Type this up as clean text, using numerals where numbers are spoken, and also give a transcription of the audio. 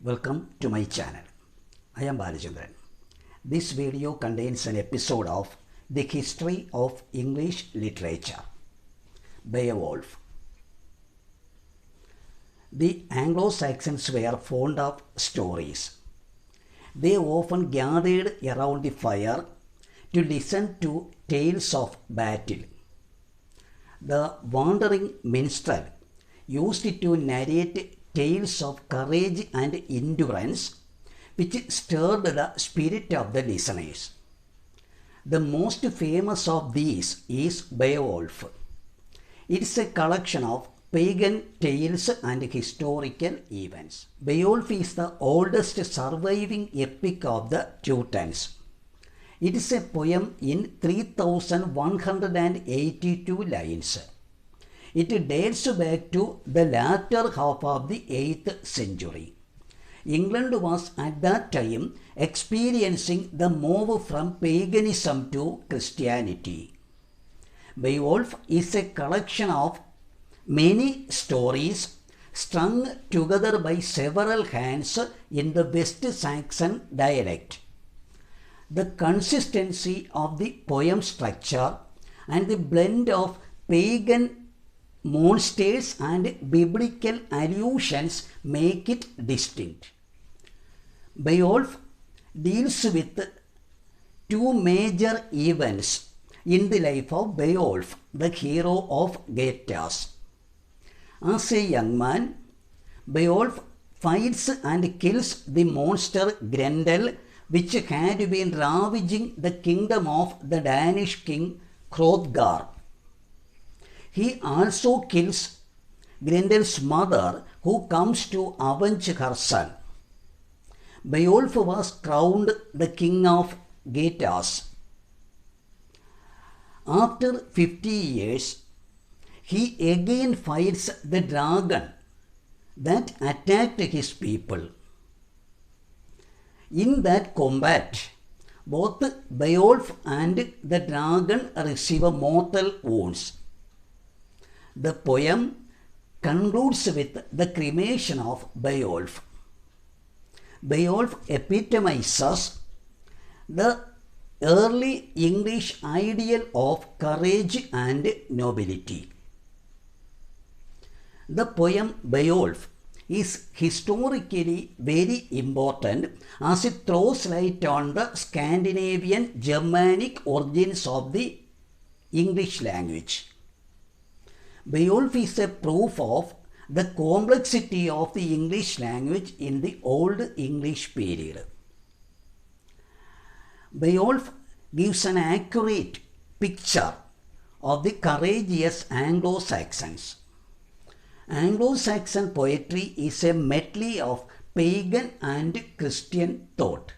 Welcome to my channel. I am Balachandran. This video contains an episode of The History of English Literature. Beowulf. The Anglo-Saxons were fond of stories. They often gathered around the fire to listen to tales of battle. The wandering minstrel used to narrate tales of courage and endurance which stirred the spirit of the listeners. The most famous of these is Beowulf. It is a collection of pagan tales and historical events. Beowulf is the oldest surviving epic of the Teutons. It is a poem in 3182 lines. It dates back to the latter half of the 8th century. England was at that time experiencing the move from paganism to Christianity. Beowulf is a collection of many stories strung together by several hands in the West Saxon dialect. The consistency of the poem structure and the blend of pagan monsters and biblical allusions make it distinct. Beowulf deals with two major events in the life of Beowulf, the hero of Geats. As a young man, Beowulf fights and kills the monster Grendel, which had been ravaging the kingdom of the Danish king Hrothgar. He also kills Grendel's mother, who comes to avenge her son. Beowulf was crowned the king of Geats. After 50 years, he again fights the dragon that attacked his people. In that combat, both Beowulf and the dragon receive mortal wounds. The poem concludes with the cremation of Beowulf. Beowulf epitomizes the early English ideal of courage and nobility. The poem Beowulf is historically very important as it throws light on the Scandinavian Germanic origins of the English language. Beowulf is a proof of the complexity of the English language in the Old English period. Beowulf gives an accurate picture of the courageous Anglo-Saxons. Anglo-Saxon poetry is a medley of pagan and Christian thought.